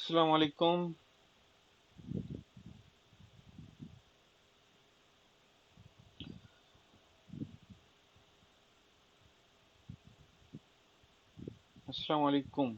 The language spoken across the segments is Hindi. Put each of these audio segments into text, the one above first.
अस्सलाम वालेकुम। अस्सलाम वालेकुम।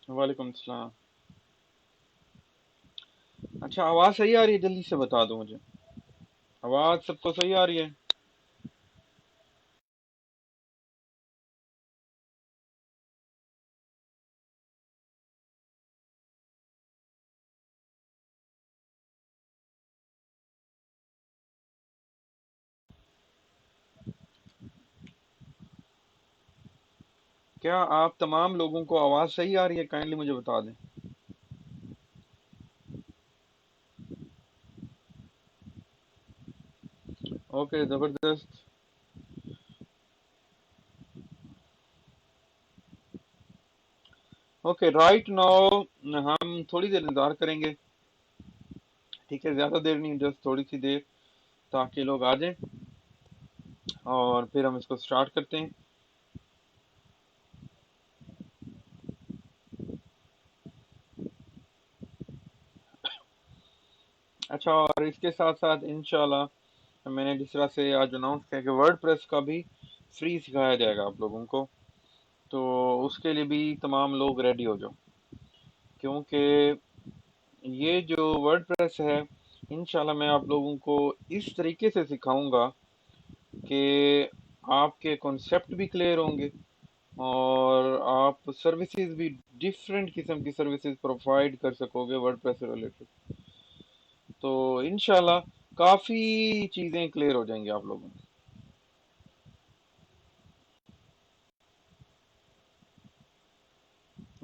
वालेकुम सलाम। अच्छा, आवाज़ सही आ रही है? जल्दी से बता दो मुझे। आवाज़ सबको सही आ रही है? क्या आप तमाम लोगों को आवाज़ सही आ रही है? काइंडली मुझे बता दें। ओके, ज़बरदस्त। ओके, राइट नाउ हम थोड़ी देर इंतज़ार करेंगे। ठीक है, ज़्यादा देर नहीं, जस्ट थोड़ी सी देर, ताकि लोग आ जाएं और फिर हम इसको स्टार्ट करते हैं। अच्छा, और इसके साथ साथ इंशाल्लाह मैंने जिस तरह से आज अनाउंस किया कि वर्ड प्रेस का भी फ्री सिखाया जाएगा आप लोगों को, तो उसके लिए भी तमाम लोग रेडी हो जाओ, क्योंकि ये जो वर्ड प्रेस है, इंशाल्लाह मैं आप लोगों को इस तरीके से सिखाऊंगा कि आपके कॉन्सेप्ट भी क्लियर होंगे और आप सर्विसेज भी डिफरेंट किस्म की सर्विसेज प्रोवाइड कर सकोगे वर्ड प्रेस से रिलेटेड। तो इंशाल्लाह काफ़ी चीज़ें क्लियर हो जाएंगी आप लोगों को।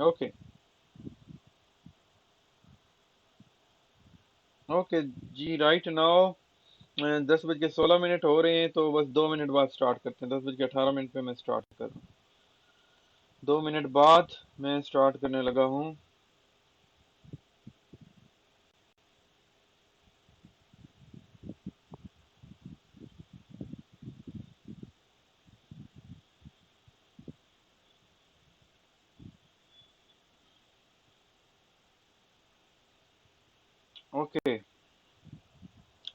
ओके। ओके जी, राइट नाउ 10 बज के 16 मिनट हो रहे हैं, तो बस 2 मिनट बाद स्टार्ट करते हैं। 10 बज के 18 मिनट पे मैं स्टार्ट कर रहा हूँ। 2 मिनट बाद मैं स्टार्ट करने लगा हूँ। ओके,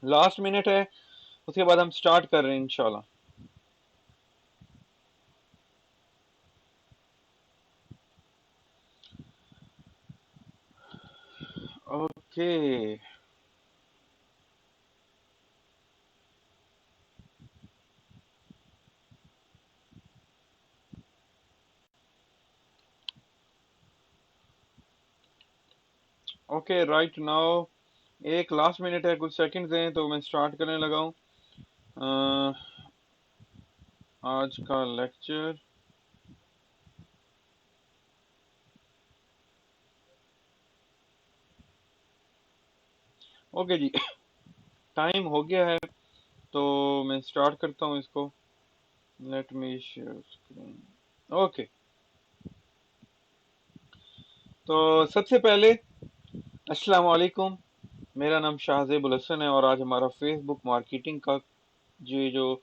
लास्ट मिनट है, उसके बाद हम स्टार्ट कर रहे हैं इंशाल्लाह। ओके। ओके, राइट नाउ एक लास्ट मिनट है, कुछ सेकंड्स हैं, तो मैं स्टार्ट करने लगा हूँ अ, आज का लेक्चर। ओके जी, टाइम हो गया है, तो मैं स्टार्ट करता हूँ इसको। Let me share screen. Okay, तो सबसे पहले अस्सलाम वालेकुम। मेरा नाम शाहजेब उल हसन है और आज हमारा फेसबुक मार्केटिंग का जो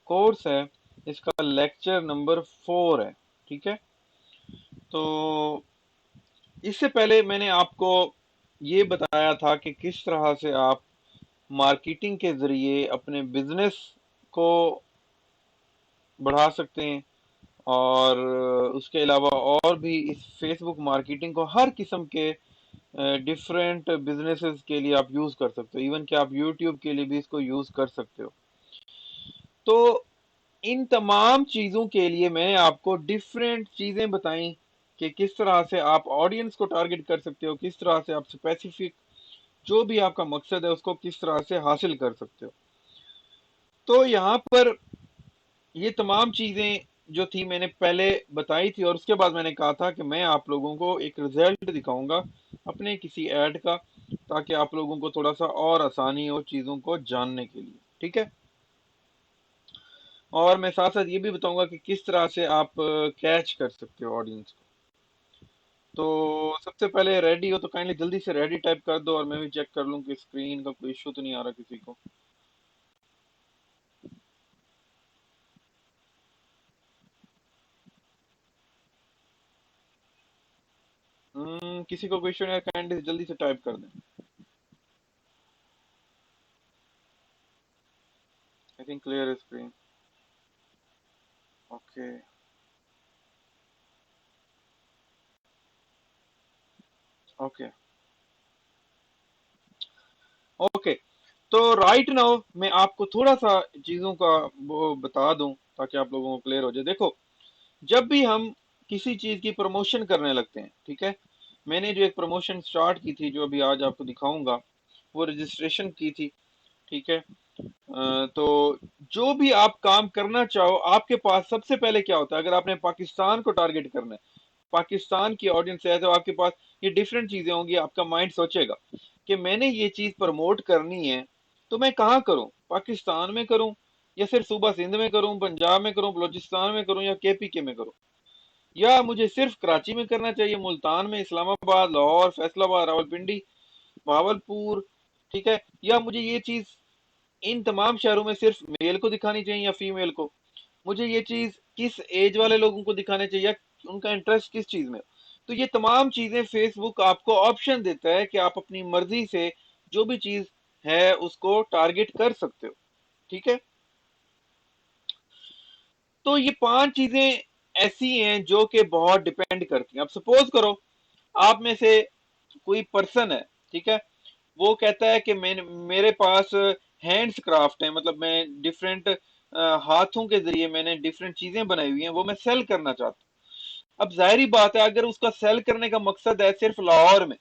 कोर्स है, इसका लेक्चर नंबर 4 है। ठीक है, तो इससे पहले मैंने आपको ये बताया था कि किस तरह से आप मार्केटिंग के जरिए अपने बिजनेस को बढ़ा सकते हैं, और उसके अलावा और भी इस फेसबुक मार्केटिंग को हर किस्म के डिफरेंट बिजनेसेस के लिए आप यूज कर सकते हो। इवन कि आप यूट्यूब के लिए भी इसको यूज कर सकते हो। तो इन तमाम चीजों के लिए मैंने आपको डिफरेंट चीजें बताई कि किस तरह से आप ऑडियंस को टारगेट कर सकते हो, किस तरह से आप स्पेसिफिक जो भी आपका मकसद है उसको किस तरह से हासिल कर सकते हो। तो यहाँ पर ये तमाम चीजें जो थी मैंने पहले बताई थी, और उसके बाद मैंने कहा था कि मैं आप लोगों को एक रिजल्ट दिखाऊंगा अपने किसी ऐड का, ताकि आप लोगों को थोड़ा सा और आसानी हो चीजों को जानने के लिए। ठीक है, और मैं साथ साथ ये भी बताऊंगा कि किस तरह से आप कैच कर सकते हो ऑडियंस को। तो सबसे पहले रेडी हो तो काइंडली जल्दी से रेडी टाइप कर दो, और मैं भी चेक कर लूं कि स्क्रीन का कोई इशू तो नहीं आ रहा किसी को। किसी को कोई इशू नहीं है, काइंडली जल्दी से टाइप कर दें। I think clear screen. Okay. Okay. Okay. तो राइट नाउ मैं आपको थोड़ा सा चीजों का वो बता दूं ताकि आप लोगों को क्लियर हो जाए। देखो, जब भी हम किसी चीज की प्रमोशन करने लगते हैं, ठीक है, मैंने जो एक प्रमोशन स्टार्ट की थी जो अभी आज आपको दिखाऊंगा, वो रजिस्ट्रेशन की थी। ठीक है, तो जो भी आप काम करना चाहो, आपके पास सबसे पहले क्या होता है, अगर आपने पाकिस्तान को टारगेट करना है, पाकिस्तान की ऑडियंस है, तो आपके पास ये डिफरेंट चीजें होंगी। आपका माइंड सोचेगा कि मैंने ये चीज प्रमोट करनी है, तो मैं कहाँ करूं, पाकिस्तान में करूं, या सिर्फ सूबा सिंध में करूं, पंजाब में करूं, बलोचिस्तान में करूं, या केपीके में करूं, या मुझे सिर्फ कराची में करना चाहिए, मुल्तान में, इस्लामाबाद, लाहौर, फैसलाबाद, रावलपिंडी, भावलपुर, ठीक है, या मुझे ये चीज इन तमाम शहरों में सिर्फ मेल को दिखानी चाहिए या फीमेल को, मुझे ये चीज किस एज वाले लोगों को दिखाने चाहिए, या उनका इंटरेस्ट किस चीज में। तो ये तमाम चीजें फेसबुक आपको ऑप्शन देता है कि आप अपनी मर्जी से जो भी चीज है उसको टारगेट कर सकते हो। ठीक है, तो ये पांच चीजें ऐसी हैं जो कि बहुत डिपेंड करती हैं। अब सपोज करो आप में से कोई पर्सन है, ठीक है, वो कहता है कि मैं, मेरे पास हैंड्स क्राफ्ट है, मतलब मैं डिफरेंट हाथों के जरिए मैंने डिफरेंट चीजें बनाई हुई हैं, वो मैं सेल करना चाहता हूँ। अब जाहिर बात है, अगर उसका सेल करने का मकसद है सिर्फ लाहौर में,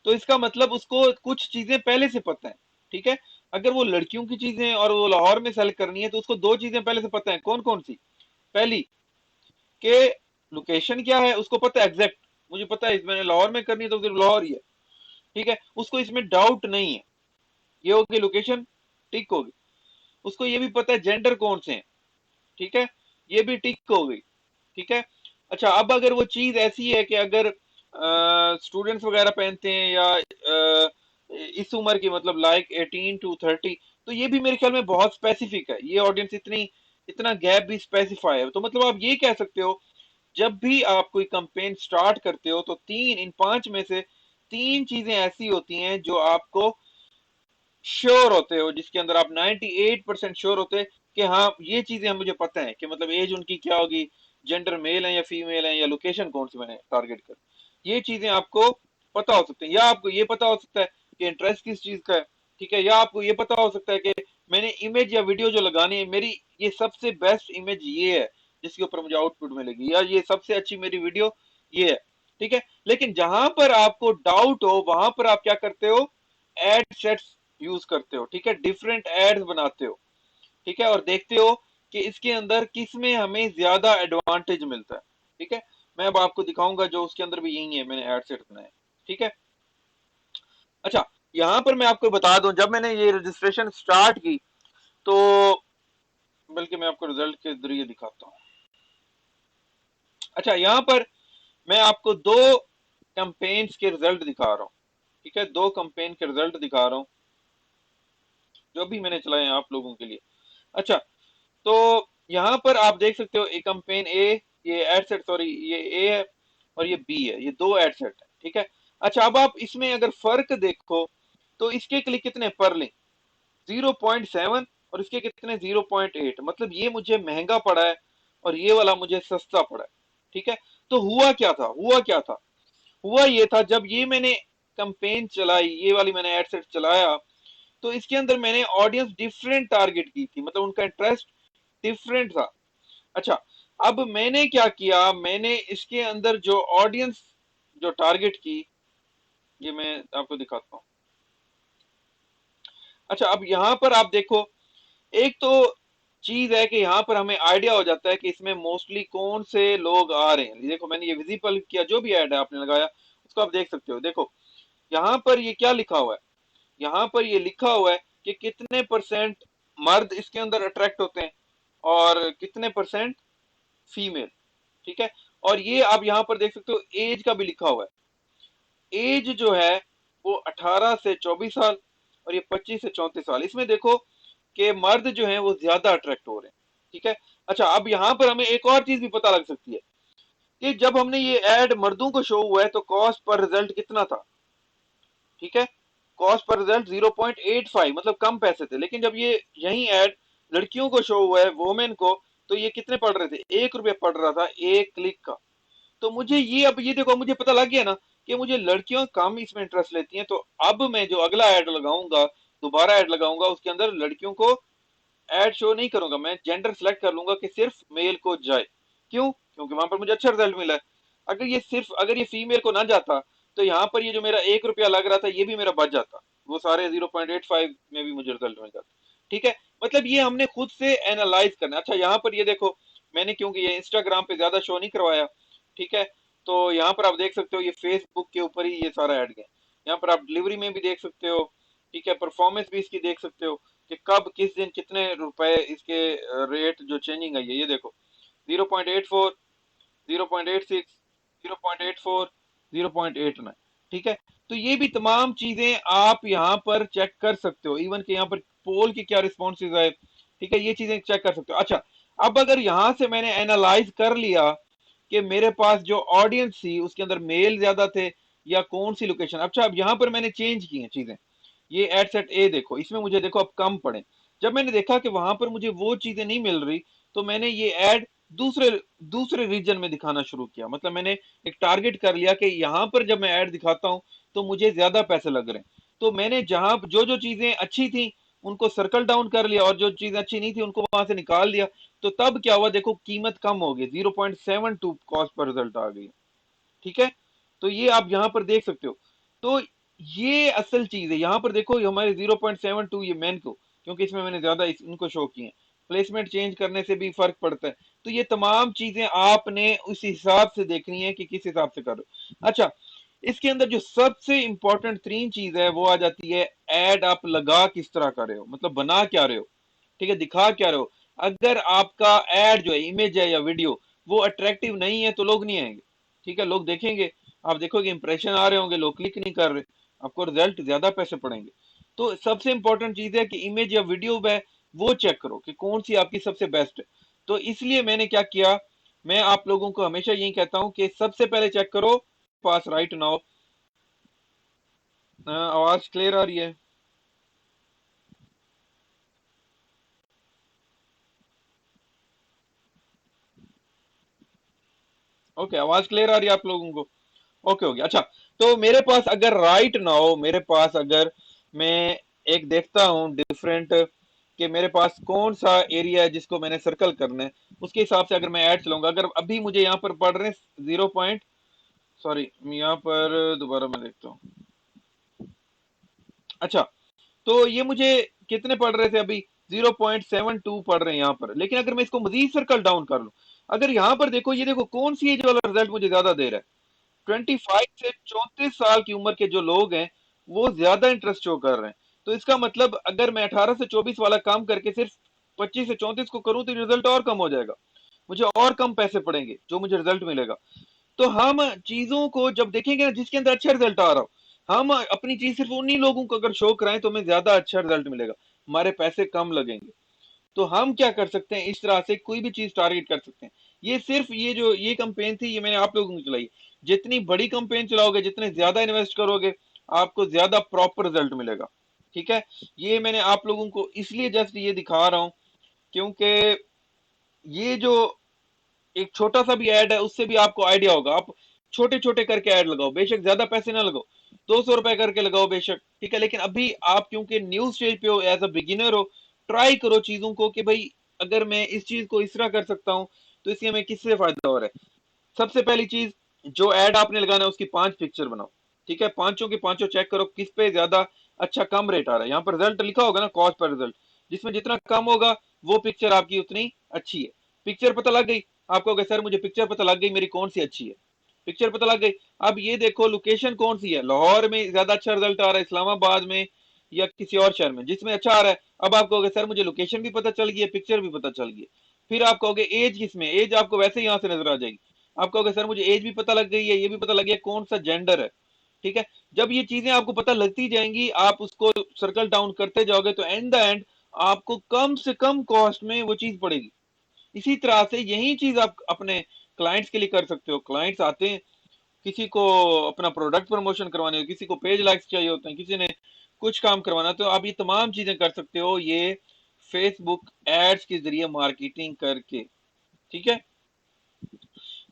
तो इसका मतलब उसको कुछ चीजें पहले से पता है। ठीक है, अगर वो लड़कियों की चीजें और वो लाहौर में सेल करनी है, तो उसको दो चीजें पहले से पता है। कौन कौन सी? पहली, के लोकेशन क्या है, उसको पता है एग्जैक्ट, मुझे पता है मैंने लाहौर में करनी है तो सिर्फ लाहौर ही है। ठीक है, उसको इसमें डाउट नहीं है, ये होगी लोकेशन, टिक होगी। उसको ये भी पता है जेंडर कौन से हैं, ठीक है, ये भी टिक हो गई। ठीक है, अच्छा, अब अगर वो चीज ऐसी है कि अगर स्टूडेंट्स वगैरह पहनते हैं, या इस उम्र की, मतलब लाइक 18 to 30, तो ये भी मेरे ख्याल में बहुत स्पेसिफिक है, ये ऑडियंस इतनी, इतना गैप भी स्पेसिफाई है। तो मतलब आप ये कह सकते हो, जब भी आप कोई कंपेन स्टार्ट करते हो, तो तीन, इन पांच में से तीन चीजें ऐसी होती हैं जो आपको श्योर होते हो, जिसके अंदर आप 98% श्योर होते हैं कि हाँ ये चीजें हम, मुझे पता है कि मतलब एज उनकी क्या होगी, जेंडर मेल है या फीमेल है, या लोकेशन कौन सी मैंने टारगेट कर, ये चीजें आपको पता हो सकती है। या आपको ये पता हो सकता है कि इंटरेस्ट किस चीज का है। ठीक है, या आपको ये पता हो सकता है कि मैंने इमेज या वीडियो जो लगानी है, मेरी ये सबसे बेस्ट इमेज ये है जिसके ऊपर मुझे आउटपुट मिलेगी, या ये सबसे अच्छी मेरी वीडियो ये है। ठीक है, लेकिन जहां पर आपको डाउट हो, वहां पर आप क्या करते हो, एड सेट्स यूज करते हो। ठीक है, डिफरेंट एड्स बनाते हो। ठीक है, और देखते हो कि इसके अंदर किस में हमें ज्यादा एडवांटेज मिलता है। ठीक है, मैं अब आपको दिखाऊंगा जो उसके अंदर भी यही है, मैंने एड सेट बनाए। ठीक है, अच्छा, यहां पर मैं आपको बता दूं, जब मैंने ये रजिस्ट्रेशन स्टार्ट की, तो बल्कि मैं आपको रिजल्ट के जरिए दिखाता हूँ। अच्छा, यहां पर मैं आपको दो कैंपेन्स के रिजल्ट दिखा रहा हूँ। ठीक है, दो कैंपेन के रिजल्ट दिखा रहा हूँ जो भी मैंने चलाए हैं आप लोगों के लिए। अच्छा, तो यहाँ पर आप देख सकते हो, एक कैंपेन ए, ये एड सेट, सॉरी ये ए है और ये बी है, ये दो एड सेट है। ठीक है, अच्छा, अब आप इसमें अगर फर्क देखो, तो इसके क्लिक कितने पर लिंक 0.7, और इसके कितने 0.8, मतलब ये मुझे महंगा पड़ा है और ये वाला मुझे सस्ता पड़ा है। ठीक है, तो हुआ क्या था, हुआ क्या था, हुआ ये था, जब ये मैंने कैंपेन चलाई, ये वाली मैंने एड सेट चलाया, तो इसके अंदर मैंने ऑडियंस डिफरेंट टारगेट की थी, मतलब उनका इंटरेस्ट डिफरेंट था। अच्छा, अब मैंने क्या किया, मैंने इसके अंदर जो ऑडियंस जो टारगेट की, ये मैं आपको दिखाता हूँ। अच्छा, अब यहां पर आप देखो, एक तो चीज है कि यहाँ पर हमें आइडिया हो जाता है कि इसमें मोस्टली कौन से लोग आ रहे हैं। देखो, मैंने ये विजिबल किया, जो भी ऐड है आपने लगाया उसको आप देख सकते हो। देखो, यहाँ पर ये क्या लिखा हुआ है, यहाँ पर ये लिखा हुआ है कि कितने परसेंट मर्द इसके अंदर अट्रैक्ट होते हैं और कितने परसेंट फीमेल। ठीक है, और ये आप यहाँ पर देख सकते हो एज का भी लिखा हुआ है। एज जो है वो 18 से 24 साल और ये 25 से 34 साल। इसमें देखो कि मर्द जो है वो ज्यादा अट्रैक्ट हो रहे हैं। ठीक है, अच्छा अब यहाँ पर हमें एक और चीज भी पता लग सकती है कि जब हमने ये एड मर्दों को शो हुआ है तो कॉस्ट पर रिजल्ट कितना था। ठीक है, कॉस्ट पर रिजल्ट 0.85, मतलब कम पैसे थे। लेकिन जब ये यही एड लड़कियों को शो हुआ है, वोमेन को, तो ये कितने पड़ रहे थे, 1 रुपया पड़ रहा था एक क्लिक का। तो मुझे ये, अब ये देखो मुझे पता लग गया ना कि मुझे लड़कियां कम इसमें इंटरेस्ट लेती हैं। तो अब मैं जो अगला ऐड लगाऊंगा, दोबारा ऐड लगाऊंगा, उसके अंदर लड़कियों को ऐड शो नहीं करूंगा, मैं जेंडर सेलेक्ट कर लूंगा कि सिर्फ मेल को जाए। क्यों? क्योंकि वहां पर मुझे अच्छा रिजल्ट मिला है। अगर ये फीमेल को ना जाता तो यहाँ पर ये जो मेरा 1 रुपया लग रहा था ये भी मेरा बच जाता, वो सारे 0.85 में भी मुझे रिजल्ट मिल जाता। ठीक है, मतलब ये हमने खुद से एनालाइज करना है। अच्छा यहाँ पर ये देखो, मैंने क्योंकि ये इंस्टाग्राम पे ज्यादा शो नहीं करवाया, ठीक है, तो यहाँ पर आप देख सकते हो ये फेसबुक के ऊपर ही ये सारा ऐड गया। यहाँ पर आप डिलीवरी में भी देख सकते हो, ठीक है, परफॉर्मेंस भी इसकी देख सकते हो कि कब किस दिन कितने रुपए इसके रेट जो चेंजिंग आई है। ये देखो 0.84, 0.86, 0.84, 0.89। ठीक है, तो ये भी तमाम चीजें आप यहाँ पर चेक कर सकते हो। इवन के यहाँ पर पोल के क्या रिस्पॉन्सेज आए, ठीक है, ये चीजें चेक कर सकते हो। अच्छा, अब अगर यहाँ से मैंने एनालाइज कर लिया कि मेरे पास जो ऑडियंस थी उसके अंदर मेल ज्यादा थे या कौन सी लोकेशन। अच्छा, अब यहाँ पर मैंने चेंज की हैं चीजें। ये एड सेट ए देखो, इसमें मुझे देखो अब कम पड़े। जब मैंने देखा कि वहां पर मुझे वो चीजें नहीं मिल रही, तो मैंने ये ऐड दूसरे दूसरे रीजन में दिखाना शुरू किया। मतलब मैंने एक टारगेट कर लिया कि यहाँ पर जब मैं ऐड दिखाता हूँ तो मुझे ज्यादा पैसे लग रहे हैं। तो मैंने जहां जो जो चीजें अच्छी थी उनको सर्कल डाउन कर लिया और जो चीजें अच्छी नहीं थी उनको वहां से निकाल दिया। तो तब क्या हुआ, देखो कीमत कम हो गई, 0.72 कॉस्ट पर रिजल्ट आ गई। ठीक है, तो ये आप यहाँ पर देख सकते हो। तो ये असल चीज है। यहाँ पर देखो हमारे 0.72 ये मेन को, क्योंकि इसमें मैंने ज्यादा इनको शो किए हैं। प्लेसमेंट चेंज करने से भी फर्क पड़ता है। तो ये तमाम चीजें आपने उस हिसाब से देखनी है कि किस हिसाब से कर रहे हो। अच्छा, इसके अंदर जो सबसे इंपॉर्टेंट तीन चीज है वो आ जाती है, एड आप लगा किस तरह कर रहे हो, मतलब बना क्या रहे हो, ठीक है, दिखा क्या रहे हो। अगर आपका एड जो है, इमेज है या वीडियो, वो अट्रैक्टिव नहीं है तो लोग नहीं आएंगे। ठीक है, लोग देखेंगे, आप देखोगे इंप्रेशन आ रहे होंगे, लोग क्लिक नहीं कर रहे, आपको रिजल्ट ज्यादा पैसे पड़ेंगे। तो सबसे इंपॉर्टेंट चीज है कि इमेज या वीडियो है वो चेक करो कि कौन सी आपकी सबसे बेस्ट है। तो इसलिए मैंने क्या किया, मैं आप लोगों को हमेशा यही कहता हूं कि सबसे पहले चेक करो पास राइट नाउ। आवाज क्लियर आ रही है? ओके, आवाज क्लियर आ रही है आप लोगों को? ओके हो गया। अच्छा, तो मेरे पास अगर राइट नाउ, मेरे पास अगर मैं एक देखता हूँ डिफरेंट कि मेरे पास कौन सा एरिया है जिसको मैंने सर्कल करना है, उसके हिसाब से अगर मैं ऐड चलाऊंगा। अगर अभी मुझे यहाँ पर पढ़ रहे हैं 0 सॉरी, यहाँ पर दोबारा मैं देखता हूँ। अच्छा, तो ये मुझे कितने पढ़ रहे थे अभी, 0.72 पढ़ रहे हैं यहाँ पर। लेकिन अगर मैं इसको मजीद सर्कल डाउन कर लूं, अगर यहाँ पर देखो, ये देखो कौन सी एज वाला रिजल्ट मुझे ज्यादा दे रहा है। 25 से 34 साल की उम्र के जो लोग हैं वो ज्यादा इंटरेस्ट शो कर रहे हैं। तो इसका मतलब अगर मैं 18 से 24 वाला काम करके सिर्फ 25 से 34 को करूं तो रिजल्ट और कम हो जाएगा, मुझे और कम पैसे पड़ेंगे जो मुझे रिजल्ट मिलेगा। तो हम चीजों को जब देखेंगे ना जिसके अंदर अच्छा रिजल्ट आ रहा हो, हम अपनी चीज सिर्फ उन्हीं लोगों को अगर शो कराएं तो हमें ज्यादा अच्छा रिजल्ट मिलेगा, हमारे पैसे कम लगेंगे। तो हम क्या कर सकते हैं, इस तरह से कोई भी चीज टारगेट कर सकते हैं। ये सिर्फ ये जो ये कंपेन थी ये मैंने आप लोगों को चलाई। जितनी बड़ी कंपेन चलाओगे, जितने ज्यादा इन्वेस्ट करोगे, आपको ज्यादा प्रॉपर रिजल्ट मिलेगा। ठीक है, ये मैंने आप लोगों को इसलिए जस्ट ये दिखा रहा हूं क्योंकि ये जो एक छोटा सा भी ऐड है उससे भी आपको आइडिया होगा। आप छोटे छोटे करके ऐड लगाओ, बेशक ज्यादा पैसे ना लगाओ, 200 रुपए करके लगाओ बेशक, ठीक है, लेकिन अभी आप क्योंकि न्यू स्टेज पे हो, एज अ बिगिनर हो, ट्राई करो चीजों को कि भाई अगर मैं इस चीज को इस तरह कर सकता हूँ तो इससे हमें किससे फायदा हो रहा है। सबसे पहली चीज, जो ऐड आपने लगाना है उसकी 5 पिक्चर बनाओ। ठीक है, पांचों के पांचों चेक करो किस पे ज्यादा अच्छा कम रेट आ रहा है। यहाँ पर रिजल्ट लिखा होगा ना, कॉस्ट पर रिजल्ट, जिसमें जितना कम होगा वो पिक्चर आपकी उतनी अच्छी है। पिक्चर पता लग गई आपको, सर मुझे पिक्चर पता लग गई मेरी कौन सी अच्छी है, पिक्चर पता लग गई। अब ये देखो लोकेशन कौन सी है, लाहौर में ज्यादा अच्छा रिजल्ट आ रहा है, इस्लामाबाद में या किसी और शहर में जिसमें अच्छा आ रहा है। अब आप कहोगे सर मुझे लोकेशन भी पता चल गई है, पिक्चर भी पता चल गई है। फिर आप कहोगे एज किसमें, एज आपको वैसे ही यहाँ से नजर आ जाएगी। आप कहोगे सर मुझे एज भी पता लग गई है, ये भी पता लग गया कौन सा जेंडर है। ठीक है, जब ये चीजें आपको पता लगती जाएंगी, आप उसको सर्कल डाउन करते जाओगे, तो एंड द एंड आपको कम से कम कॉस्ट में वो चीज पड़ेगी। इसी तरह से यही चीज आप अपने क्लाइंट्स के लिए कर सकते हो। क्लाइंट्स आते हैं, किसी को अपना प्रोडक्ट प्रमोशन करवाने हो, किसी को पेज लाइक्स चाहिए होते हैं, किसी ने कुछ काम करवाना, तो आप ये तमाम चीजें कर सकते हो ये फेसबुक एड्स के जरिए मार्केटिंग करके। ठीक है,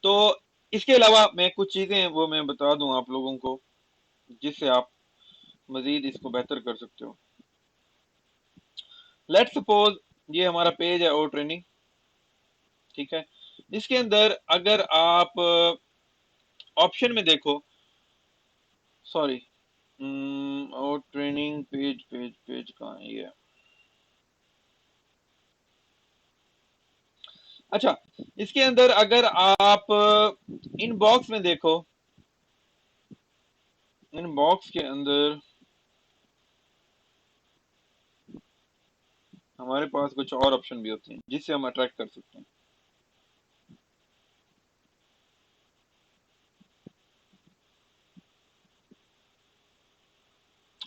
तो इसके अलावा मैं कुछ चीजें वो मैं बता दूं आप लोगों को, जिससे आप मजीद इसको बेहतर कर सकते हो। लेट्स सपोज ये हमारा पेज है ओ ट्रेनिंग। ठीक है, इसके अंदर अगर आप ऑप्शन में देखो, सॉरी, ओ ट्रेनिंग पेज पेज पेज कहाँ है ये। अच्छा, इसके अंदर अगर आप इनबॉक्स में देखो, इनबॉक्स के अंदर हमारे पास कुछ और ऑप्शन भी होते हैं जिससे हम अट्रैक्ट कर सकते हैं।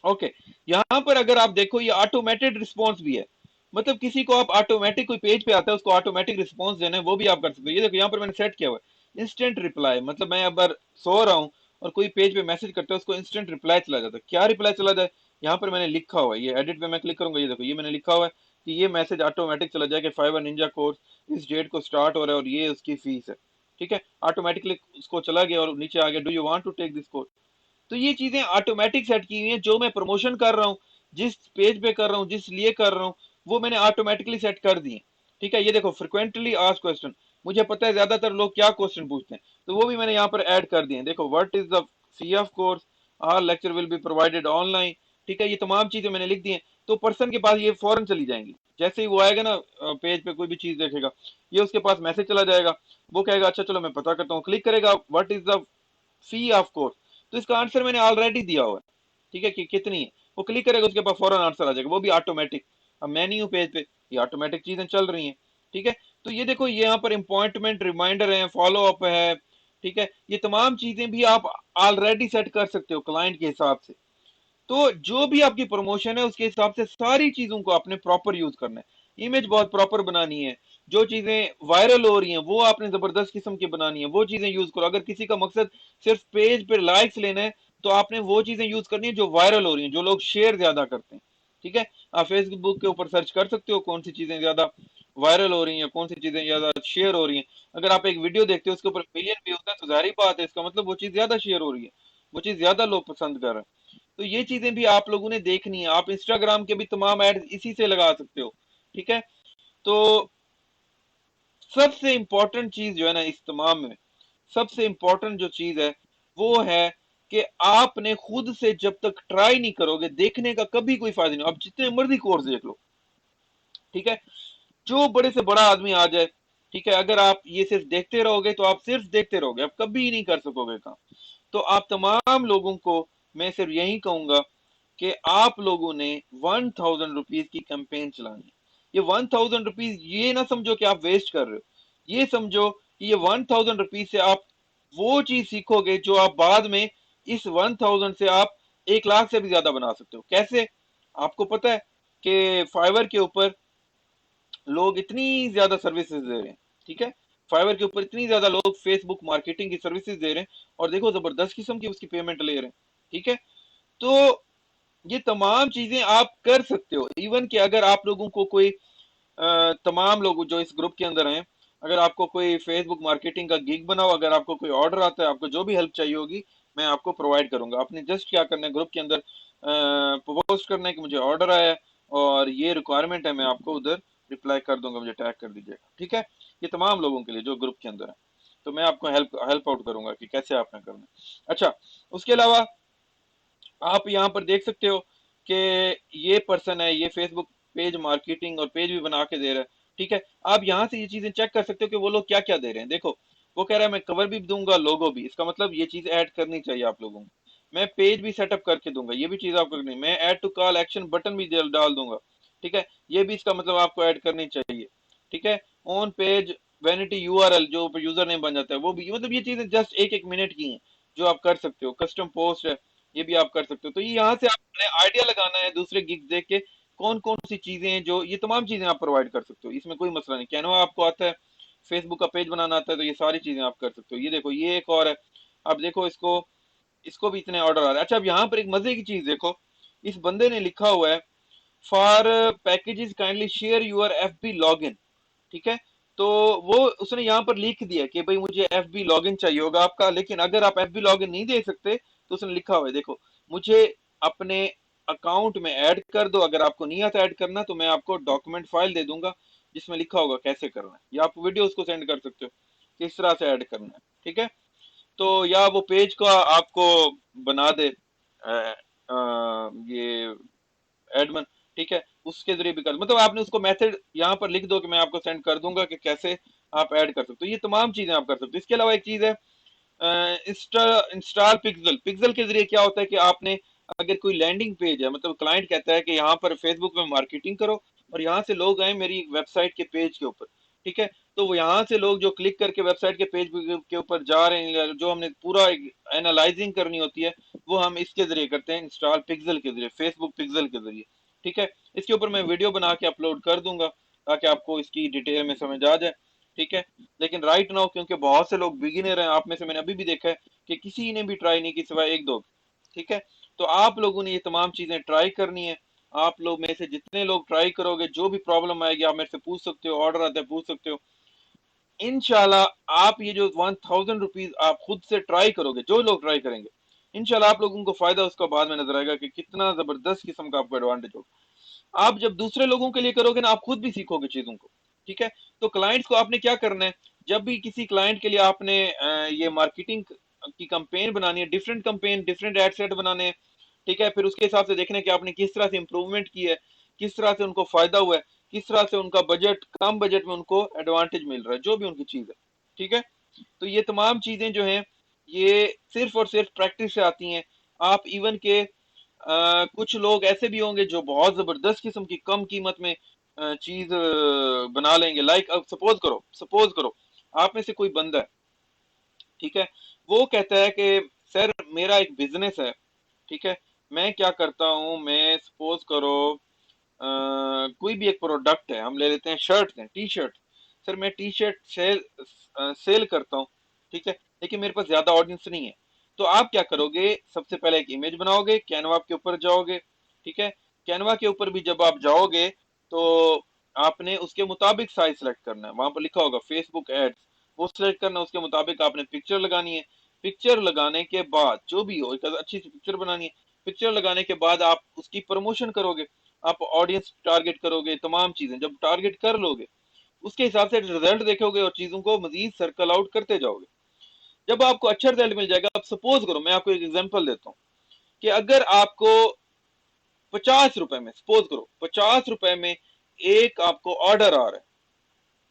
ओके, यहाँ पर अगर आप देखो ये ऑटोमेटेड रिस्पॉन्स भी है। मतलब किसी को आप ऑटोमेटिक, कोई पेज पे आता है उसको ऑटोमेटिक रिस्पॉन्स देना है, वो भी आप कर सकते हो। ये देखो यहाँ पर मैंने सेट किया हुआ है इंस्टेंट रिप्लाई। मतलब मैं अगर सो रहा हूँ और कोई पेज पे मैसेज करता है, उसको इंस्टेंट रिप्लाई चला जाता है। क्या रिप्लाई चला जाए, यहाँ पर मैंने लिखा हुआ है, ये एडिट पे मैं क्लिक करूंगा, ये देखो ये मैंने लिखा हुआ है कि ये मैसेज ऑटोमेटिक चला जाए कि फाइवर निंजा कोर्स इस डेट को स्टार्ट हो रहा है और ये उसकी फीस है। ठीक है, ऑटोमेटिकली उसको चला गया और नीचे आ गया do you want to take this course. तो ये चीजें ऑटोमेटिक सेट की हुई हैं, जो मैं प्रमोशन कर रहा हूँ, जिस पेज पे कर रहा हूँ, जिस लिए कर रहा हूँ, वो मैंने ऑटोमेटिकली सेट कर दिए। ठीक है, ये देखो फ्रिक्वेंटली आस्क्ड क्वेश्चन, मुझे पता है ज्यादातर लोग क्या क्वेश्चन पूछते हैं, तो वो भी मैंने यहाँ पर ऐड कर दिए। देखो what is the fee of course, are lecture will be provided online. ठीक है, ये तमाम चीजें मैंने लिख दी हैं, तो पर्सन के पास ये फौरन चली जाएंगी। जैसे ही वो आएगा ना पेज पे कोई भी चीज देखेगा, ये उसके पास मैसेज चला जाएगा, वो कहेगा अच्छा चलो मैं पता करता हूँ, क्लिक करेगा what is the fee of course, तो इसका आंसर मैंने ऑलरेडी दिया हुआ है। ठीक है, कि कितनी है, वो क्लिक करेगा उसके पास फौरन आंसर आ जाएगा, वो भी ऑटोमेटिक। अब मैं नहीं हूं पेज पे, ये ऑटोमेटिक चीजें चल रही हैं। ठीक है, तो ये देखो ये यहाँ पर अपॉइंटमेंट रिमाइंडर है, फॉलो अप है। ठीक है, ये तमाम चीजें भी आप ऑलरेडी सेट कर सकते हो क्लाइंट के हिसाब से। तो जो भी आपकी प्रमोशन है उसके हिसाब से सारी चीजों को आपने प्रॉपर यूज करना है। इमेज बहुत प्रॉपर बनानी है, जो चीजें वायरल हो रही हैं वो आपने जबरदस्त किस्म की बनानी है, वो चीजें यूज करो। अगर किसी का मकसद सिर्फ पेज पे लाइक्स लेना है, तो आपने वो चीजें यूज करनी है जो वायरल हो रही हैं, जो लोग शेयर ज्यादा करते हैं। ठीक है, आप फेसबुक के ऊपर सर्च कर सकते हो कौन सी चीजें ज्यादा वायरल हो रही हैं, कौन सी चीजें ज्यादा शेयर हो रही हैं। अगर आप एक वीडियो देखते हो उसके ऊपर मिलियन व्यूज है, तो जाहिर बात है इसका मतलब वो चीज ज्यादा शेयर हो रही है, वो चीज ज्यादा लोग पसंद कर रहे हैं। तो ये चीजें भी आप लोगों ने देखनी है। आप इंस्टाग्राम के भी तमाम एड इसी से लगा सकते हो। ठीक है, तो सबसे इंपॉर्टेंट चीज जो है ना इस तमाम में, सबसे इंपॉर्टेंट जो चीज है वो है कि आपने खुद से जब तक ट्राई नहीं करोगे, देखने का कभी कोई फायदा नहीं। आप जितने मर्जी कोर्स देख लो, ठीक है, जो बड़े से बड़ा आदमी आ जाए, ठीक है, अगर आप ये सिर्फ देखते रहोगे तो आप सिर्फ देखते रहोगे, आप कभी नहीं कर सकोगे काम। तो आप तमाम लोगों को मैं सिर्फ यही कहूंगा कि आप लोगों ने 1000 रुपीज की कैंपेन चलानी है। ये 1000 रुपीज ये ना समझो कि आप वेस्ट कर रहे हो, ये समझो कि ये 1000 रुपीज से आप वो चीज सीखोगे जो आप बाद में इस 1000 से आप 1 लाख से भी ज्यादा बना सकते हो। कैसे, आपको पता है कि फाइवर के ऊपर लोग इतनी ज्यादा सर्विसेज दे रहे हैं। ठीक है, फाइवर के ऊपर इतनी ज्यादा लोग फेसबुक मार्केटिंग की सर्विसेज दे रहे हैं, और देखो जबरदस्त किस्म की उसकी पेमेंट ले रहे हैं। ठीक है, तो ये तमाम चीजें आप कर सकते हो। इवन कि अगर आप लोगों को कोई तमाम लोग जो इस ग्रुप के अंदर हैं, अगर आपको कोई फेसबुक मार्केटिंग का गिग बनाओ, अगर आपको कोई ऑर्डर आता है, आपको जो भी हेल्प चाहिए होगी मैं आपको प्रोवाइड करूंगा। आपने जस्ट क्या करना है, ग्रुप के अंदर पोस्ट करना है कि मुझे ऑर्डर आया है और ये रिक्वायरमेंट है, मैं आपको उधर रिप्लाई कर दूंगा, मुझे टैग कर दीजिएगा। ठीक है, ये तमाम लोगों के लिए जो ग्रुप के अंदर है, तो मैं आपको हेल्प हेल्प आउट करूंगा कि कैसे आपने करना है। अच्छा, उसके अलावा आप यहाँ पर देख सकते हो कि ये पर्सन है, ये फेसबुक पेज मार्केटिंग और पेज भी बना के दे रहा है। ठीक है, आप यहाँ से ये चीजें चेक कर सकते हो कि वो लोग क्या क्या दे रहे हैं। देखो वो कह रहा है मैं कवर भी दूंगा, लोगो भी, इसका मतलब ये चीज ऐड करनी चाहिए आप लोगों को। मैं पेज भी सेटअप करके दूंगा, ये भी चीज आपको करनी, मैं add to call action button भी डाल दूंगा, ठीक है, ये भी इसका मतलब आपको ऐड करनी चाहिए, ठीक है। ऑन पेज वैनिटी यूआरएल जो यूजर नेम बन जाता है वो भी, मतलब ये चीजें जस्ट एक एक मिनट की हैं जो आप कर सकते हो। कस्टम पोस्ट है, ये भी आप कर सकते हो। तो ये यहाँ से आपने आइडिया लगाना है दूसरे गिग्स देख के, कौन कौन सी चीजें हैं जो, ये तमाम चीजें आप प्रोवाइड कर सकते हो, इसमें कोई मसला नहीं। कैनवा आपको आता है, फेसबुक का पेज बनाना आता है, तो ये सारी चीजें आप कर सकते हो। ये देखो ये एक और है, अब देखो इसको, इसको भी इतने ऑर्डर आ रहे हैं। अच्छा अब यहाँ पर एक मजे की चीज देखो, इस बंदे ने लिखा हुआ है for packages kindly share your F B log in, ठीक है। तो वो उसने यहाँ पर लिख दिया कि भाई मुझे एफ बी लॉग इन चाहिए होगा आपका, लेकिन अगर आप एफ बी लॉग इन नहीं दे सकते तो उसने लिखा हुआ है देखो, मुझे अपने अकाउंट में ऐड कर दो, अगर आपको नहीं आता ऐड करना तो मैं आपको डॉक्यूमेंट फाइल दे दूंगा जिसमें लिखा होगा कैसे करना है, या आप वीडियो उसको सेंड कर सकते हो किस तरह से ऐड करना है, ठीक है। तो या वो पेज का आपको बना दे ये एडमन, ठीक है, उसके जरिए भी कर, मतलब आपने उसको मेथड यहाँ पर लिख दो कि मैं आपको सेंड कर दूंगा कि कैसे आप ऐड कर सकते हो। ये तमाम चीजें आप कर सकते हो। इसके अलावा एक चीज है इंस्टॉल पिक्सल। पिक्सल के जरिए क्या होता है कि आपने अगर कोई लैंडिंग पेज है, मतलब क्लाइंट कहता है कि यहाँ पर फेसबुक में मार्केटिंग करो और यहाँ से लोग आए मेरी वेबसाइट के पेज के ऊपर, ठीक है, तो वो यहाँ से लोग जो क्लिक करके वेबसाइट के पेज के ऊपर जा रहे हैं, जो हमने पूरा एनालाइजिंग करनी होती है वो हम इसके जरिए करते हैं, इंस्टॉल पिक्सल के जरिए, फेसबुक पिक्सल के जरिए, ठीक है। इसके ऊपर मैं वीडियो बना के अपलोड कर दूंगा ताकि आपको इसकी डिटेल में समझ आ जाए, ठीक है। लेकिन राइट नाउ क्योंकि बहुत से लोग बिगिनर हैं, आप में से मैंने अभी भी देखा है कि किसी ने भी ट्राई नहीं की सिवाय एक दो, ठीक है। तो आप लोगों ने ये तमाम चीजें ट्राई करनी है। आप लोग में से जितने लोग ट्राई करोगे, जो भी प्रॉब्लम आएगी आप मेरे से पूछ सकते हो, ऑर्डर आता है पूछ सकते हो। इंशाल्लाह आप ये जो 1000 रुपीज आप खुद से ट्राई करोगे, जो लोग ट्राई करेंगे, इंशाल्लाह आप लोगों को फायदा उसका बाद में नजर आएगा कि कितना जबरदस्त किस्म का आपको एडवांटेज होगा। आप जब दूसरे लोगों के लिए करोगे ना, आप खुद भी सीखोगे चीजों को, ठीक है। तो क्लाइंट्स को आपने क्या करना है, जब भी किसी क्लाइंट के लिए आपने ये मार्केटिंग की कंपेन बनानी है, different campaign, different ad set बनाने हैं, ठीक है, फिर उसके हिसाब से देखना है कि आपने किस तरह से इंप्रूवमेंट की है, किस तरह से उनको फायदा हुआ है, किस तरह से उनका बजट, कम बजट में उनको एडवांटेज मिल रहा है, जो भी उनकी चीज है, ठीक है। तो ये तमाम चीजें जो हैं ये सिर्फ और सिर्फ प्रैक्टिस से आती हैं। आप इवन के कुछ लोग ऐसे भी होंगे जो बहुत जबरदस्त किस्म की कम कीमत में चीज बना लेंगे। लाइक अब सपोज करो आप में से कोई बंदा है, ठीक है, वो कहता है कि सर मेरा एक बिजनेस है, ठीक है, मैं क्या करता हूँ, मैं सपोज करो कोई भी एक प्रोडक्ट है, हम ले लेते हैं शर्ट है, टी शर्ट, सर मैं टी शर्ट सेल करता हूँ, ठीक है, लेकिन मेरे पास ज्यादा ऑडियंस नहीं है। तो आप क्या करोगे, सबसे पहले एक इमेज बनाओगे, कैनवा के ऊपर जाओगे, ठीक है, कैनवा के ऊपर भी जब आप जाओगे तो आपने उसके मुताबिक साइज सेलेक्ट करना है, वहां पर लिखा होगा फेसबुक एड्स, वो सिलेक्ट करना है, उसके मुताबिक आपने पिक्चर लगानी है। पिक्चर लगाने के बाद जो भी हो, एक अच्छी सी पिक्चर बनानी है। पिक्चर लगाने के बाद आप उसकी प्रमोशन करोगे, आप ऑडियंस टारगेट करोगे, तमाम चीजें जब टारगेट कर लोगे उसके हिसाब से रिजल्ट देखोगे और चीजों को मजीद सर्कल आउट करते जाओगे। जब आपको अच्छा रिजल्ट मिल जाएगा, अब सपोज करो मैं आपको एक एग्जांपल देता हूँ कि अगर आपको 50 रुपए में, सपोज करो 50 रुपए में एक आपको ऑर्डर आ रहा है,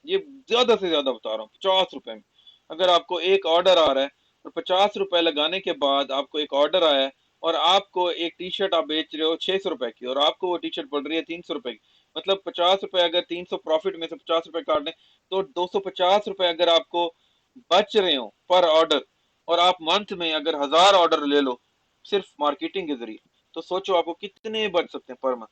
ये ज्यादा से ज्यादा बता रहा हूँ, 50 रुपए में अगर आपको एक ऑर्डर आ रहा है और 50 रुपए लगाने के बाद आपको एक ऑर्डर आया है और आपको एक टी शर्ट आप बेच रहे हो 600 रुपए की और आपको वो टी शर्ट पड़ रही है 300 रुपए की, मतलब 50 रुपए अगर 300 प्रॉफिट में से 50 रुपए काट दें तो 250 रुपए अगर आपको बच रहे हो पर ऑर्डर, और आप मंथ में अगर 1000 ऑर्डर ले लो सिर्फ मार्केटिंग के जरिए, तो सोचो आपको कितने बच सकते हैं पर मंथ।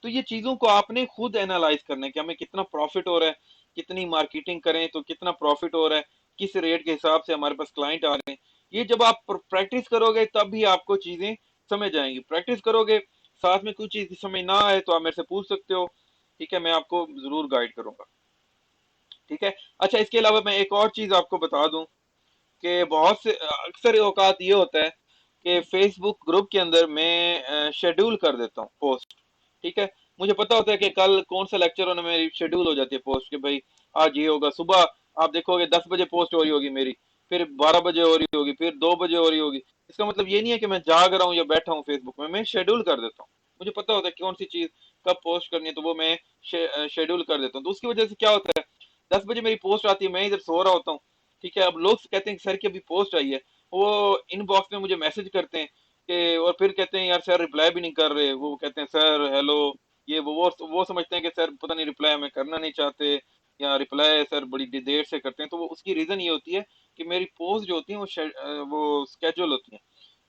तो ये चीजों को आपने खुद एनालाइज करना है कि हमें कितना प्रॉफिट हो रहा है, कितनी मार्केटिंग करें तो कितना प्रॉफिट हो रहा है, किस रेट के हिसाब से हमारे पास क्लाइंट आ रहे हैं। ये जब आप प्रैक्टिस करोगे तब भी आपको चीजें समझ आएंगी। प्रैक्टिस करोगे, साथ में कुछ चीज समझ ना आए तो आप मेरे से पूछ सकते हो, ठीक है, मैं आपको जरूर गाइड करूंगा, ठीक है। अच्छा इसके अलावा मैं एक और चीज आपको बता दूं कि बहुत से अक्सर औकात ये होता है कि फेसबुक ग्रुप के अंदर मैं शेड्यूल कर देता हूँ पोस्ट, ठीक है। मुझे पता होता है कि कल कौन सा लेक्चर होना, मेरी शेड्यूल हो जाती है पोस्ट कि भाई आज ये होगा। सुबह आप देखोगे 10 बजे पोस्ट हो रही होगी मेरी, फिर 12 बजे हो रही होगी, फिर 2 बजे हो रही होगी। इसका मतलब ये नहीं है कि मैं जाग रहा हूँ या बैठा हूँ फेसबुक में, मैं शेड्यूल कर देता हूँ। मुझे पता होता है कौन सी चीज कब पोस्ट करनी है, तो वो मैं शेड्यूल कर देता हूँ। तो उसकी वजह से क्या होता है, 10 बजे मेरी पोस्ट आती है, मैं इधर सो रहा होता हूँ, ठीक है, अब लोग कहते हैं कि सर की अभी पोस्ट आई है, वो इनबॉक्स में मुझे मैसेज करते हैं कि, और फिर कहते हैं यार सर रिप्लाई भी नहीं कर रहे, वो कहते हैं सर हेलो, ये वो समझते हैं कि सर पता नहीं रिप्लाई हमें करना नहीं चाहते, या रिप्लाई सर बड़ी देर से करते हैं। तो वो उसकी रीजन ये होती है कि मेरी पोस्ट जो होती है वो स्केड्यूल होती है।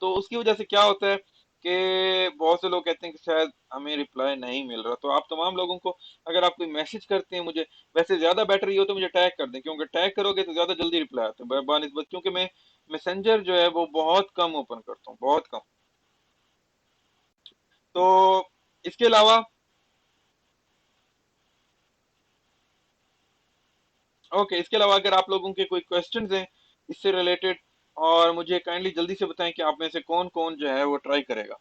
तो उसकी वजह से क्या होता है कि बहुत से लोग कहते हैं कि शायद हमें रिप्लाई नहीं मिल रहा। तो आप तमाम लोगों को, अगर आप कोई मैसेज करते हैं मुझे, वैसे ज्यादा बेटर ये हो तो मुझे टैग कर दें, क्योंकि टैग करोगे तो ज्यादा जल्दी रिप्लाई आता है बानिस्बत, क्योंकि मैं मैसेंजर जो है वो बहुत कम ओपन करता हूँ, बहुत कम। तो इसके अलावा, ओके, इसके अलावा अगर आप लोगों के कोई क्वेश्चंस हैं इससे रिलेटेड, और मुझे काइंडली जल्दी से बताएं कि आप में से कौन कौन जो है वो ट्राई करेगा।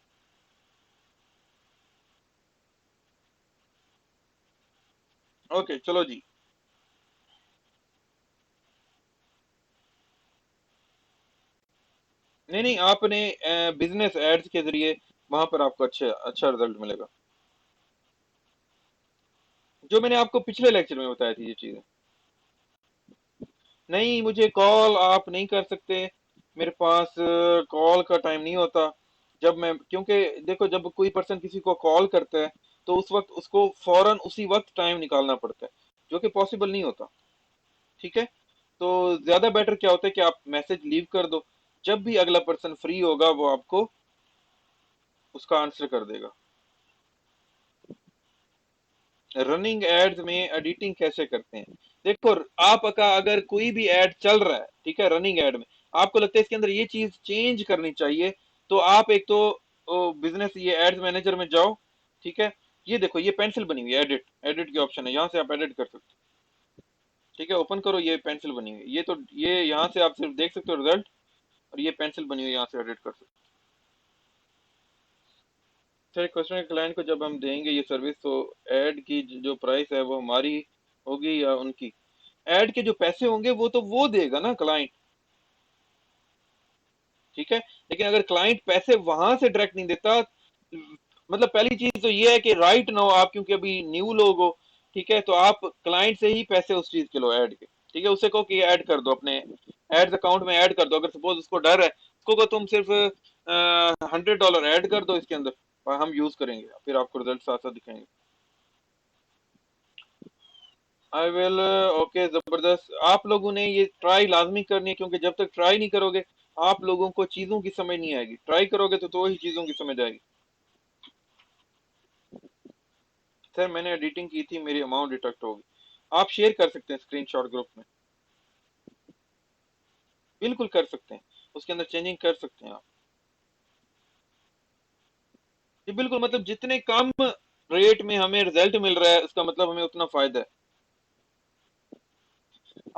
ओके चलो जी। नहीं नहीं, आपने बिजनेस एड्स के जरिए वहां पर आपको अच्छा अच्छा रिजल्ट मिलेगा, जो मैंने आपको पिछले लेक्चर में बताई थी ये चीजें। नहीं, मुझे कॉल आप नहीं कर सकते, मेरे पास कॉल का टाइम नहीं होता। जब मैं, क्योंकि देखो जब कोई पर्सन किसी को कॉल करता है तो उस वक्त उसको फौरन उसी वक्त टाइम निकालना पड़ता है, जो कि पॉसिबल नहीं होता। ठीक है, तो ज्यादा बेटर क्या होता है कि आप मैसेज लीव कर दो, जब भी अगला पर्सन फ्री होगा वो आपको उसका आंसर कर देगा। रनिंग एड्स में एडिटिंग कैसे करते हैं? देखो, आपका अगर कोई भी एड चल रहा है, ठीक है, रनिंग एड में आपको लगता है इसके अंदर ये चीज चेंज करनी चाहिए, तो आप एक तो बिजनेस ये एड्स मैनेजर में जाओ। ठीक है, ये देखो ये पेंसिल बनी हुई है, एडिट एडिट की ऑप्शन है, यहाँ से आप एडिट कर सकते हो। ठीक है, ओपन करो, ये पेंसिल बनी हुई है, ये तो ये यहाँ से आप सिर्फ देख सकते हो रिजल्ट, और ये पेंसिल बनी हुई है, यहाँ से एडिट कर सकते हो। सर क्वेश्चन है, क्लाइंट को जब हम देंगे ये सर्विस, तो ऐड की जो प्राइस है वो हमारी होगी या उनकी? ऐड के जो पैसे होंगे वो तो वो देगा ना क्लाइंट। ठीक है, लेकिन अगर क्लाइंट पैसे वहां से डायरेक्ट नहीं देता, मतलब पहली चीज तो ये है कि राइट ना हो आप, क्योंकि अभी न्यू लोग हो, ठीक है, तो आप क्लाइंट से ही पैसे उस चीज के लो ऐड के। ठीक है, उसे कहो कि ऐड कर दो अपने एड्स अकाउंट में, ऐड कर दो। अगर सपोज उसको डर है, उसको कहो तुम सिर्फ $100 ऐड कर दो इसके अंदर, और हम यूज करेंगे, फिर आपको रिजल्ट साथ साथ दिखाएंगे। I will. ओके, जबरदस्त। आप लोगों ने ये ट्राई लाजमी करनी है, क्योंकि जब तक ट्राई नहीं करोगे आप लोगों को चीजों की समझ नहीं आएगी। ट्राई करोगे तो ही चीजों की समझ आएगी। सर मैंने एडिटिंग की थी, मेरी अमाउंट डिडक्ट होगी। आप शेयर कर सकते हैं स्क्रीनशॉट ग्रुप में, बिल्कुल कर सकते हैं, उसके अंदर चेंजिंग कर सकते हैं आप। जी बिल्कुल, मतलब जितने कम रेट में हमें रिजल्ट मिल रहा है उसका मतलब हमें उतना फायदा है।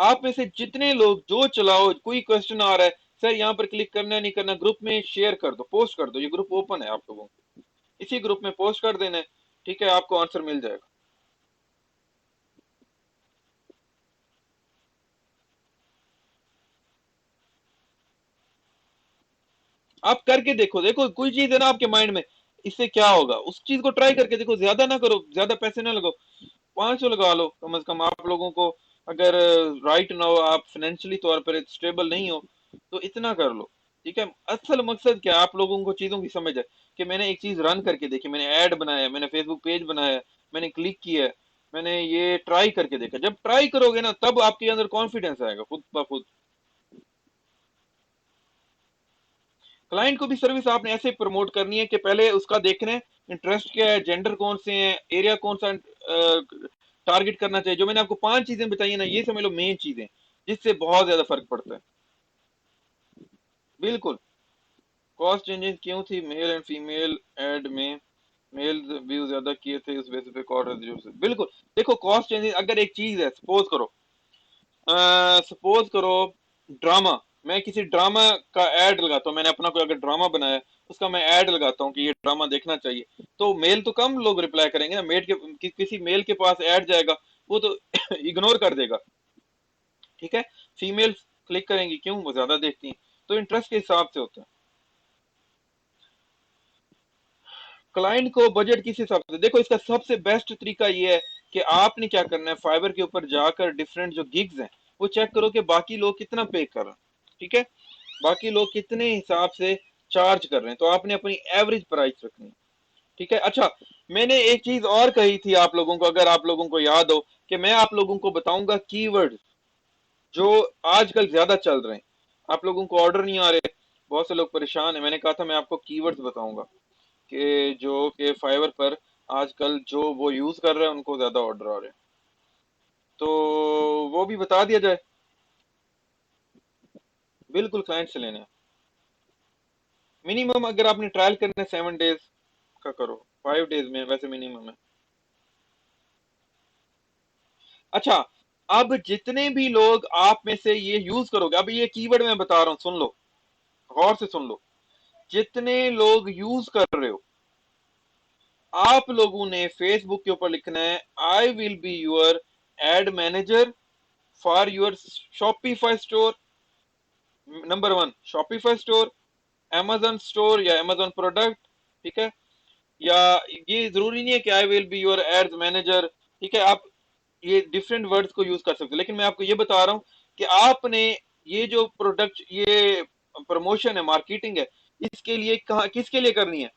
आप में से जितने लोग जो चलाओ, कोई क्वेश्चन आ रहा है सर यहाँ पर क्लिक करना है नहीं करना, ग्रुप में शेयर कर दो, पोस्ट कर दो, ये ग्रुप ओपन है आप लोगों को, इसी ग्रुप में पोस्ट कर देना है। ठीक है, आपको आंसर मिल जाएगा। आप करके देखो, देखो कोई चीज है ना आपके माइंड में, इससे क्या होगा, उस चीज को ट्राई करके देखो। ज्यादा ना करो, ज्यादा पैसे ना लगाओ, 500 लगा लो कम से कम। आप लोगों को अगर राइट ना हो, आप फाइनेंशियली तौर पर स्टेबल नहीं हो, तो इतना कर लो। ठीक है, असल मकसद क्या है, आप लोगों को चीजों की समझ है कि मैंने एक चीज रन करके देखी, मैंने ऐड बनाया, मैंने फेसबुक पेज बनाया, मैंने क्लिक किया है, मैंने ये ट्राई करके देखा। जब ट्राई करोगे ना तब आपके अंदर कॉन्फिडेंस आएगा खुद ब खुद। क्लाइंट को भी सर्विस आपने ऐसे प्रमोट करनी है कि पहले उसका देखना है इंटरेस्ट क्या है, जेंडर कौन से हैं, एरिया कौन सा टारगेट करना चाहिए। जो मैंने आपको 5 चीजें बताई है ना, ये समझ लो मेन चीजें, जिससे बहुत ज्यादा फर्क पड़ता है। बिल्कुल। कॉस्ट चेंजेस क्यों थी मेल एंड फीमेल एड में? मेल व्यू ज्यादा किए थे, उस बेसिस पे कॉस्ट रिड्यूस। बिल्कुल। देखो कॉस्ट चेंजेस, अगर एक चीज है, सपोज करो ड्रामा, मैं किसी ड्रामा का ऐड लगाता हूँ, मैंने अपना कोई अगर ड्रामा बनाया है, उसका मैं ऐड लगाता हूँ कि ये ड्रामा देखना चाहिए, तो मेल तो कम लोग रिप्लाई करेंगे ना, किसी मेल के पास ऐड जाएगा, वो तो इग्नोर कर देगा। ठीक है, फीमेल क्लिक करेंगी, क्यों? वो ज्यादा देखती हैं। तो इंटरेस्ट के हिसाब से होता है। क्लाइंट को बजट किस हिसाब से? देखो इसका सबसे बेस्ट तरीका ये है कि आपने क्या करना है, फाइवर के ऊपर जाकर डिफरेंट जो गिग्स हैं वो चेक करो कि बाकी लोग कितना पे कर रहे हैं, ठीक है, बाकी लोग कितने हिसाब से चार्ज कर रहे हैं, तो आपने अपनी एवरेज प्राइस रखनी है, ठीक है। अच्छा, मैंने एक चीज और कही थी आप लोगों को, अगर आप लोगों को याद हो, कि मैं आप लोगों को बताऊंगा कीवर्ड जो आजकल ज्यादा चल रहे हैं। आप लोगों को ऑर्डर नहीं आ रहे, बहुत से लोग परेशान है, मैंने कहा था मैं आपको कीवर्ड्स बताऊंगा कि जो कि फाइवर पर आजकल जो वो यूज कर रहे हैं उनको ज्यादा ऑर्डर आ रहे हैं, तो वो भी बता दिया जाए। बिल्कुल क्लाइंट से लेने हैं। मिनिमम अगर आपने ट्रायल करना है 7 डेज का करो, 5 डेज में वैसे मिनिमम है। अच्छा, अब जितने भी लोग आप में से ये यूज करोगे, अब ये कीवर्ड मैं बता रहा हूँ, सुन लो, गौर से सुन लो। जितने लोग यूज कर रहे हो, आप लोगों ने फेसबुक के ऊपर लिखना है, I will be your ad manager for your Shopify store. Number one Shopify store, amazon store या amazon प्रोडक्ट, ठीक है। या ये जरूरी नहीं है कि I will be your ads manager, ठीक है, आप ये डिफरेंट वर्ड्स को यूज कर सकते हो, लेकिन मैं आपको ये बता रहा हूँ कि आपने ये जो प्रोडक्ट, ये प्रमोशन है, मार्केटिंग है, इसके लिए कहाँ, किसके लिए करनी है,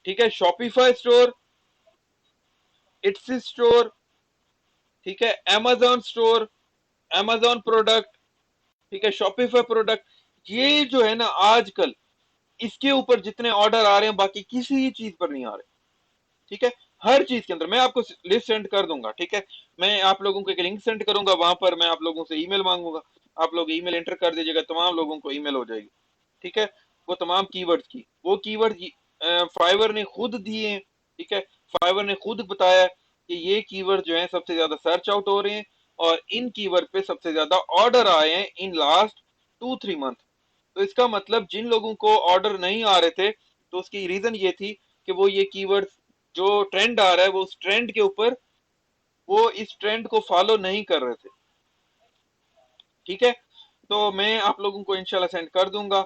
ठीक है। शॉपिफाई स्टोर, इट्स स्टोर, ठीक है, amazon स्टोर, amazon प्रोडक्ट, ठीक है, शॉपिफाई प्रोडक्ट। ये जो है ना आजकल, इसके ऊपर जितने ऑर्डर आ रहे हैं बाकी किसी चीज पर नहीं आ रहे, ठीक है। हर चीज के अंदर मैं आपको लिस्ट सेंड कर दूंगा, ठीक है। मैं आप लोगों को एक लिंक सेंड करूंगा, वहां पर मैं आप लोगों से ईमेल मांगूंगा, आप लोग ईमेल एंटर कर दीजिएगा, तमाम लोगों को ईमेल हो जाएगी, ठीक है। वो तमाम कीवर्ड्स की, वो कीवर्ड फाइवर ने खुद दिए हैं, ठीक है। फाइवर ने खुद बताया कि ये कीवर्ड जो है सबसे ज्यादा सर्च आउट हो रहे हैं, और इन कीवर्ड पे सबसे ज्यादा ऑर्डर आए हैं इन लास्ट 2-3 मंथ। तो इसका मतलब जिन लोगों को ऑर्डर नहीं आ रहे थे, तो उसकी रीजन ये थी कि वो ये कीवर्ड, जो ट्रेंड आ रहा है, वो उस ट्रेंड के ऊपर, वो इस ट्रेंड को फॉलो नहीं कर रहे थे, ठीक है। तो मैं आप लोगों को इंशाल्लाह सेंड कर दूंगा।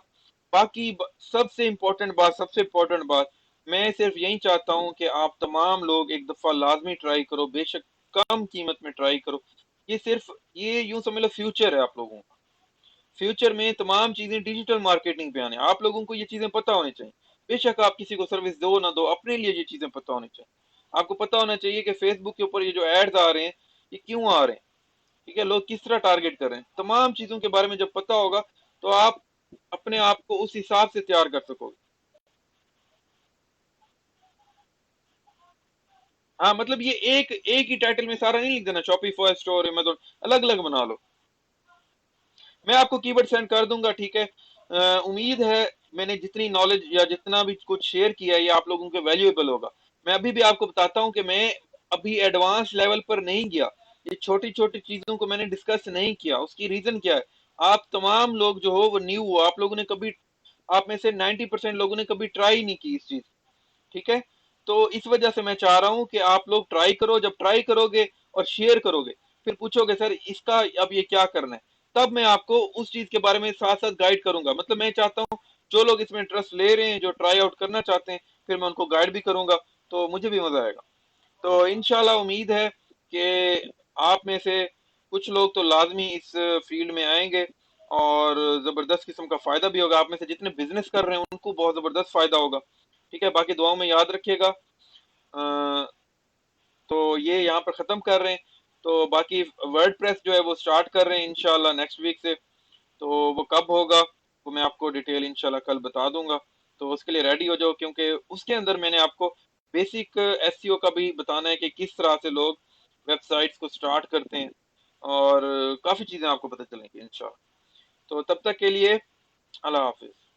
बाकी सबसे इंपॉर्टेंट बात, सबसे इंपॉर्टेंट बात, मैं सिर्फ यही चाहता हूं कि आप तमाम लोग एक दफा लाजमी ट्राई करो, बेशक कम कीमत में ट्राई करो। ये सिर्फ, ये यूं समझ लो फ्यूचर है आप लोगों का। फ्यूचर में तमाम चीजें डिजिटल मार्केटिंग पे आने, आप लोगों को ये चीजें पता होनी चाहिए। बेशक आप किसी को सर्विस दो ना दो, अपने लिए ये चीजें पता होनी चाहिए। आपको पता होना चाहिए कि फेसबुक के ऊपर ये जो एड्स आ रहे हैं, ये क्यों आ रहे हैं, ठीक है, लोग किस तरह टारगेट कर रहे हैं, तमाम चीजों के बारे में जब पता होगा, तो आप अपने आप को उस हिसाब से तैयार कर सकोगे। हाँ, मतलब ये एक एक ही टाइटल में सारा नहीं लिख देना, शॉपिफाई स्टोर, अमेज़न, अलग अलग बना लो। मैं आपको कीवर्ड सेंड कर दूंगा, ठीक है। उम्मीद है मैंने जितनी नॉलेज या जितना भी कुछ शेयर किया है, ये आप लोगों के वैल्यूएबल होगा। मैं अभी भी आपको बताता हूँ कि मैं अभी एडवांस लेवल पर नहीं गया, ये छोटी छोटी चीजों को मैंने डिस्कस नहीं किया। उसकी रीजन क्या है, आप तमाम लोग जो हो वो न्यू हो, आप लोगों ने कभी, आप में से 90% लोगों ने कभी ट्राई नहीं की इस चीज, ठीक है। तो इस वजह से मैं चाह रहा हूं कि आप लोग ट्राई करो, जब ट्राई करोगे और शेयर करोगे, फिर पूछोगे सर इसका अब ये क्या करना है, तब मैं आपको उस चीज के बारे में साथ साथ गाइड करूंगा। मतलब मैं चाहता हूं जो लोग इसमें इंटरेस्ट ले रहे हैं, जो ट्राई आउट करना चाहते हैं, फिर मैं उनको गाइड भी करूंगा, तो मुझे भी मजा आएगा। तो इंशाल्लाह उम्मीद है कि आप में से कुछ लोग तो लाजमी इस फील्ड में आएंगे, और जबरदस्त किस्म का फायदा भी होगा। आप में से जितने बिजनेस कर रहे हैं उनको बहुत जबरदस्त फायदा होगा, ठीक है। बाकी दुआओं में याद रखिएगा। तो ये यहाँ पर ख़त्म कर रहे हैं, तो बाकी वर्ड प्रेस जो है वो स्टार्ट कर रहे हैं इंशाल्लाह नेक्स्ट वीक से। तो वो कब होगा वो मैं आपको डिटेल इंशाल्लाह कल बता दूंगा। तो उसके लिए रेडी हो जाओ, क्योंकि उसके अंदर मैंने आपको बेसिक एसईओ का भी बताना है कि किस तरह से लोग वेबसाइट्स को स्टार्ट करते हैं, और काफ़ी चीज़ें आपको पता चलेंगी इंशाल्लाह। तो तब तक के लिए अल्लाह हाफिज़।